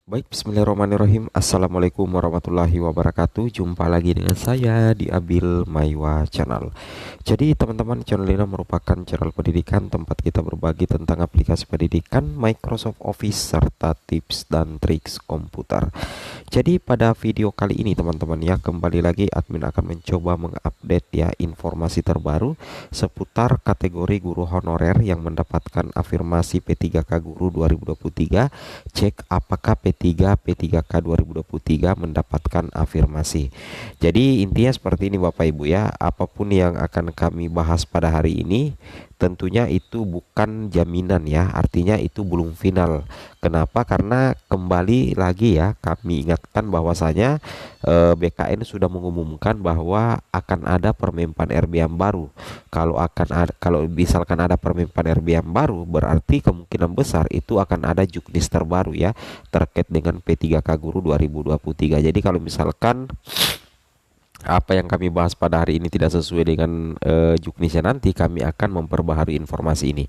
Baik, bismillahirrahmanirrahim. Assalamualaikum warahmatullahi wabarakatuh. Jumpa lagi dengan saya di Abil Maiwa Channel. Jadi teman-teman, channel ini merupakan channel pendidikan tempat kita berbagi tentang aplikasi pendidikan Microsoft Office serta tips dan triks komputer. Jadi pada video kali ini teman-teman ya, kembali lagi admin akan mencoba mengupdate ya informasi terbaru seputar kategori guru honorer yang mendapatkan afirmasi P3K Guru 2023. Cek apakah P3 P3K 2023 mendapatkan afirmasi. Jadi intinya seperti ini Bapak Ibu ya, apapun yang akan kami bahas pada hari ini tentunya itu bukan jaminan ya, artinya itu belum final. Kenapa? Karena kembali lagi ya, kami ingatkan bahwasanya BKN sudah mengumumkan bahwa akan ada Permenpan RB yang baru. Kalau misalkan ada Permenpan RB yang baru, berarti kemungkinan besar itu akan ada juknis terbaru ya terkait dengan P3K Guru 2023. Jadi kalau misalkan apa yang kami bahas pada hari ini tidak sesuai dengan juknisnya, nanti kami akan memperbaharui informasi ini.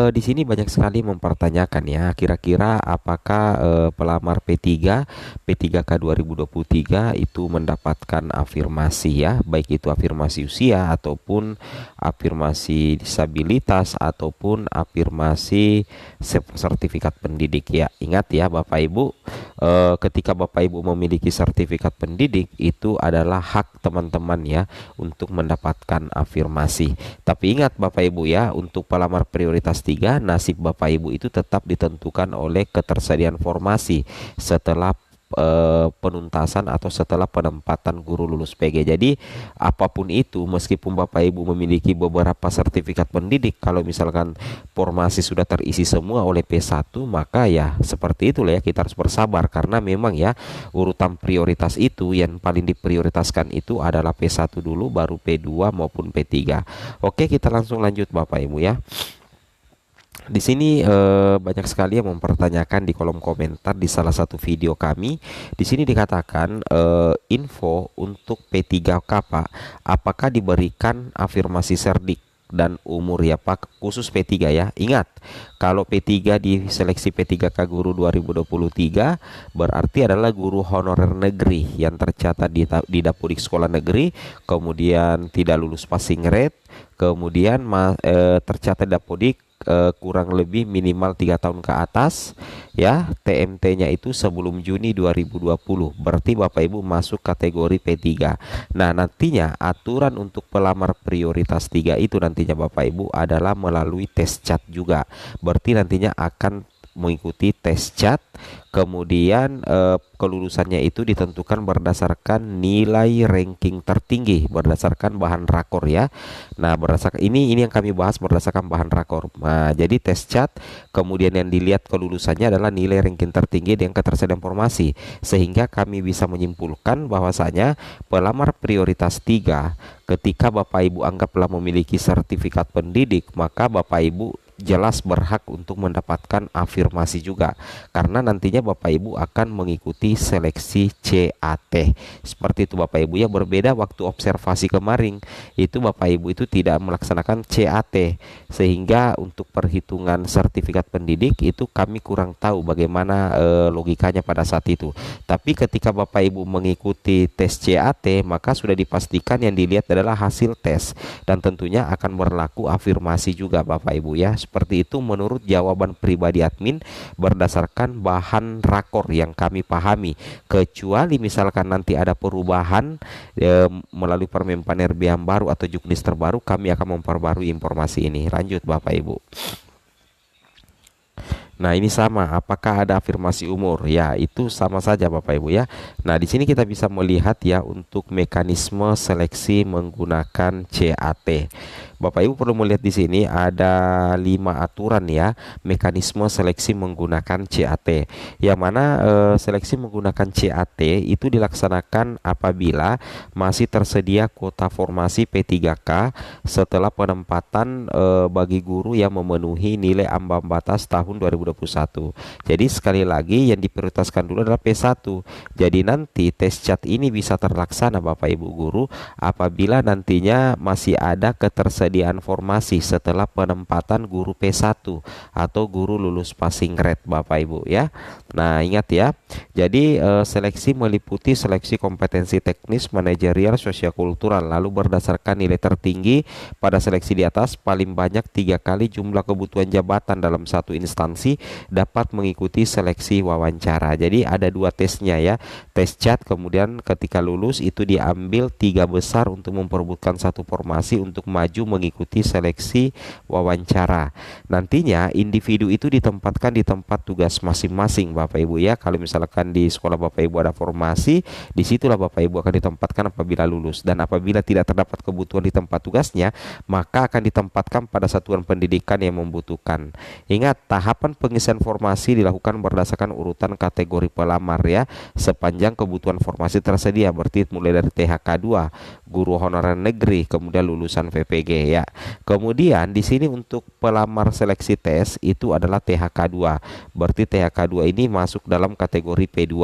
Di sini banyak sekali mempertanyakan ya, kira-kira apakah pelamar P3 P3K 2023 itu mendapatkan afirmasi ya, baik itu afirmasi usia ataupun afirmasi disabilitas ataupun afirmasi sertifikat pendidik ya. Ingat ya Bapak Ibu, ketika Bapak Ibu memiliki sertifikat pendidik itu adalah hak teman-teman ya untuk mendapatkan afirmasi. Tapi ingat Bapak Ibu ya, untuk pelamar prioritas 3 nasib Bapak Ibu itu tetap ditentukan oleh ketersediaan formasi setelah penuntasan atau setelah penempatan guru lulus PG. Jadi apapun itu, meskipun Bapak Ibu memiliki beberapa sertifikat pendidik, kalau misalkan formasi sudah terisi semua oleh P1, maka ya seperti itulah ya, kita harus bersabar karena memang ya urutan prioritas itu yang paling diprioritaskan itu adalah P1 dulu, baru P2 maupun P3. Oke, kita langsung lanjut Bapak Ibu ya. Di sini banyak sekali yang mempertanyakan di kolom komentar di salah satu video kami. Di sini dikatakan info untuk P3K Pak, apakah diberikan afirmasi serdik dan umur ya Pak, khusus P3 ya. Ingat, kalau P3 di seleksi P3K Guru 2023 berarti adalah guru honorer negeri yang tercatat di Dapodik Sekolah Negeri, kemudian tidak lulus passing rate, kemudian tercatat Dapodik kurang lebih minimal 3 tahun ke atas ya, TMT-nya itu sebelum Juni 2020, berarti Bapak Ibu masuk kategori P3. Nah, nantinya aturan untuk pelamar prioritas 3 itu nantinya Bapak Ibu adalah melalui tes CAT juga, berarti nantinya akan mengikuti tes CAT, kemudian kelulusannya itu ditentukan berdasarkan nilai ranking tertinggi berdasarkan bahan rakor ya. Nah, berdasarkan ini yang kami bahas berdasarkan bahan rakor. Nah, jadi tes CAT, kemudian yang dilihat kelulusannya adalah nilai ranking tertinggi dengan ketersediaan informasi, sehingga kami bisa menyimpulkan bahwasanya pelamar prioritas 3 ketika Bapak Ibu anggaplah memiliki sertifikat pendidik, maka Bapak Ibu jelas berhak untuk mendapatkan afirmasi juga, karena nantinya Bapak Ibu akan mengikuti seleksi CAT. Seperti itu Bapak Ibu ya, berbeda waktu observasi kemarin itu Bapak Ibu itu tidak melaksanakan CAT, sehingga untuk perhitungan sertifikat pendidik itu kami kurang tahu bagaimana logikanya pada saat itu. Tapi ketika Bapak Ibu mengikuti tes CAT, maka sudah dipastikan yang dilihat adalah hasil tes, dan tentunya akan berlaku afirmasi juga Bapak Ibu ya. Seperti itu menurut jawaban pribadi admin berdasarkan bahan rakor yang kami pahami. Kecuali misalkan nanti ada perubahan melalui Permenpan RB yang baru atau juknis terbaru, kami akan memperbarui informasi ini. Lanjut Bapak Ibu. Nah, ini sama, apakah ada afirmasi umur? Ya, itu sama saja Bapak Ibu ya. Nah, di sini kita bisa melihat ya untuk mekanisme seleksi menggunakan CAT. Bapak Ibu perlu melihat di sini ada 5 aturan ya mekanisme seleksi menggunakan CAT. Yang mana seleksi menggunakan CAT itu dilaksanakan apabila masih tersedia kuota formasi P3K setelah penempatan bagi guru yang memenuhi nilai ambang batas tahun 2021. Jadi sekali lagi yang diprioritaskan dulu adalah P1. Jadi nanti tes CAT ini bisa terlaksana Bapak Ibu guru apabila nantinya masih ada ketersediaan persediaan formasi setelah penempatan guru P1 atau guru lulus passing grade Bapak Ibu ya. Nah, ingat ya. Jadi seleksi meliputi seleksi kompetensi teknis, manajerial, sosiokultural. Lalu berdasarkan nilai tertinggi pada seleksi di atas, paling banyak 3 kali jumlah kebutuhan jabatan dalam satu instansi dapat mengikuti seleksi wawancara. Jadi ada 2 tesnya ya. Tes CHAT, kemudian ketika lulus itu diambil 3 besar untuk memperebutkan satu formasi untuk maju mengikuti seleksi wawancara. Nantinya individu itu ditempatkan di tempat tugas masing-masing Bapak Ibu ya. Kalau misalkan di sekolah Bapak Ibu ada formasi, disitulah Bapak Ibu akan ditempatkan apabila lulus. Dan apabila tidak terdapat kebutuhan di tempat tugasnya, maka akan ditempatkan pada satuan pendidikan yang membutuhkan. Ingat, tahapan pengisian formasi dilakukan berdasarkan urutan kategori pelamar ya, sepanjang kebutuhan formasi tersedia. Berarti mulai dari THK 2, guru honorer negeri, kemudian lulusan PPG ya. Kemudian di sini untuk pelamar seleksi tes itu adalah THK 2. Berarti THK 2 ini masuk dalam kategori P2.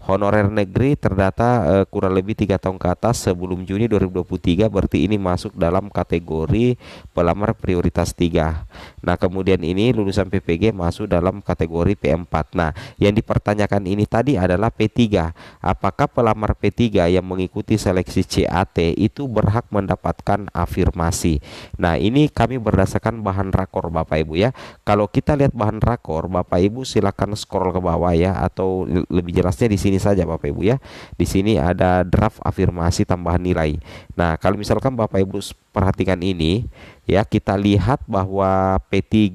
Honorer negeri terdata kurang lebih 3 tahun ke atas sebelum Juni 2023, berarti ini masuk dalam kategori pelamar prioritas 3. Nah, kemudian ini lulusan PPG masuk dalam kategori P4. Nah, yang dipertanyakan ini tadi adalah P3. Apakah pelamar P3 yang mengikuti seleksi CAT itu berhak mendapatkan afirmasi? Nah, ini kami berdasarkan bahan rakor Bapak Ibu ya. Kalau kita lihat bahan rakor, Bapak Ibu silakan scroll ke bawah ya, atau lebih jelasnya di sini saja Bapak Ibu ya. Di sini ada draft afirmasi tambahan nilai. Nah, kalau misalkan Bapak Ibu perhatikan ini ya, kita lihat bahwa P3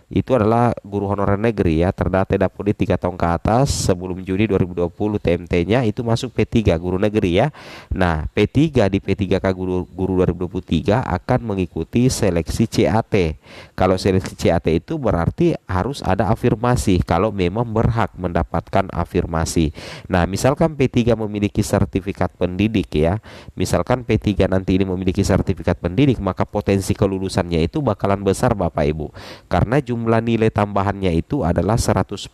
itu adalah guru honorer negeri ya, terdata dapur di 3 tahun ke atas sebelum Juni 2020, TMT-nya itu masuk P3 guru negeri ya. Nah, P3 di P3K guru 2023 akan mengikuti seleksi CAT. Kalau seleksi CAT itu berarti harus ada afirmasi kalau memang berhak mendapatkan afirmasi. Nah, misalkan P3 memiliki sertifikat pendidik ya. Misalkan P3 nanti ini memiliki sertifikat pendidik, maka potensi kelulusannya itu bakalan besar Bapak Ibu. Karena jumlah nilai tambahannya itu adalah 100%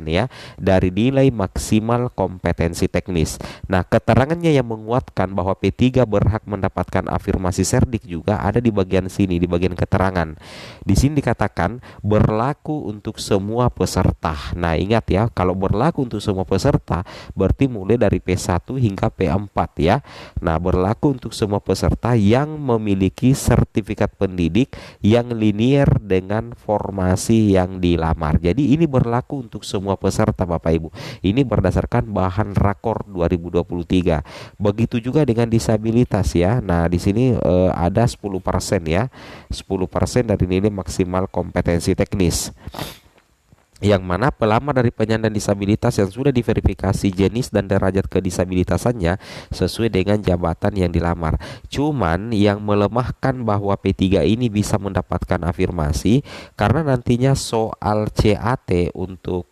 ya dari nilai maksimal kompetensi teknis. Nah, keterangannya yang menguatkan bahwa P3 berhak mendapatkan afirmasi serdik juga ada di bagian sini, di bagian keterangan. Di sini dikatakan berlaku untuk semua peserta. Nah, ingat ya, kalau berlaku untuk semua peserta berarti mulai dari P1 hingga P4 ya. Nah, berlaku untuk semua peserta yang memiliki sertifikat pendidik yang linier dengan formasi yang dilamar. Jadi ini berlaku untuk semua peserta Bapak Ibu. Ini berdasarkan bahan rakor 2023. Begitu juga dengan disabilitas ya. Nah, di sini ada 10% ya. 10% dari nilai maksimal kompetensi teknis, yang mana pelamar dari penyandang disabilitas yang sudah diverifikasi jenis dan derajat kedisabilitasannya sesuai dengan jabatan yang dilamar. Cuman yang melemahkan bahwa P3 ini bisa mendapatkan afirmasi karena nantinya soal CAT untuk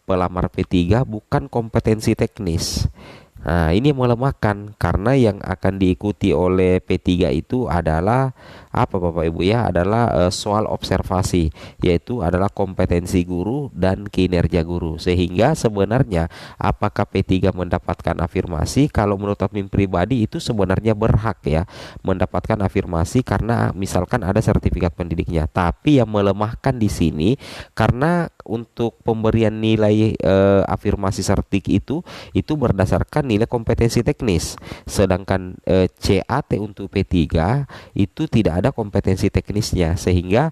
pelamar P3 bukan kompetensi teknis. Nah, ini melemahkan karena yang akan diikuti oleh P3 itu adalah apa Bapak Ibu ya, adalah soal observasi, yaitu adalah kompetensi guru dan kinerja guru. Sehingga sebenarnya apakah P3 mendapatkan afirmasi, kalau menurut admin pribadi itu sebenarnya berhak ya mendapatkan afirmasi karena misalkan ada sertifikat pendidiknya. Tapi yang melemahkan di sini karena untuk pemberian nilai afirmasi sertik itu berdasarkan nilai kompetensi teknis, sedangkan CAT untuk P3 itu tidak ada kompetensi teknisnya, sehingga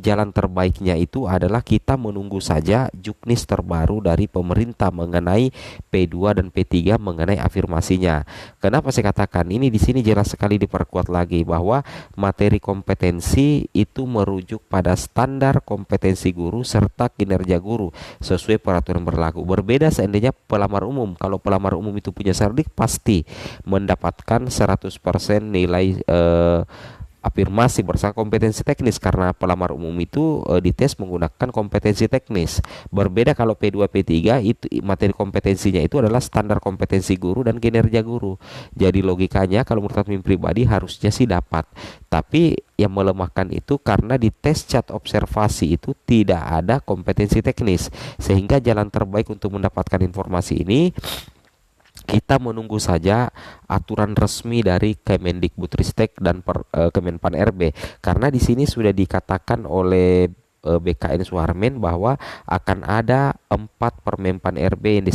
jalan terbaiknya itu adalah kita menunggu saja juknis terbaru dari pemerintah mengenai P2 dan P3 mengenai afirmasinya. Kenapa saya katakan ini di sini jelas sekali diperkuat lagi bahwa materi kompetensi itu merujuk pada standar kompetensi guru serta kinerja guru sesuai peraturan berlaku. Berbeda seandainya pelamar umum. Kalau pelamar umum itu punya serdik pasti mendapatkan 100% nilai afirmasi bersama kompetensi teknis karena pelamar umum itu dites menggunakan kompetensi teknis. Berbeda kalau P2 P3 itu materi kompetensinya itu adalah standar kompetensi guru dan kinerja guru. Jadi logikanya kalau menurut admin pribadi harusnya sih dapat. Tapi yang melemahkan itu karena di tes CAT observasi itu tidak ada kompetensi teknis, sehingga jalan terbaik untuk mendapatkan informasi ini Kita menunggu saja aturan resmi dari Kemendikbudristek dan Kemenpan RB, karena di sini sudah dikatakan oleh BKN Suharmen bahwa akan ada 4 Permenpan RB yang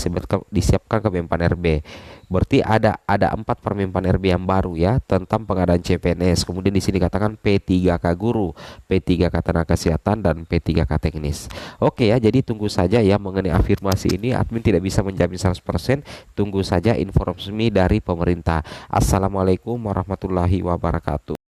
disiapkan Kemenpan RB. Berarti ada 4 Permenpan RB yang baru ya tentang pengadaan CPNS. Kemudian di sini katakan P3K guru, P3K tenaga kesehatan, dan P3K teknis. Oke ya, jadi tunggu saja ya mengenai afirmasi ini. Admin tidak bisa menjamin 100%. Tunggu saja informasi dari pemerintah. Assalamualaikum warahmatullahi wabarakatuh.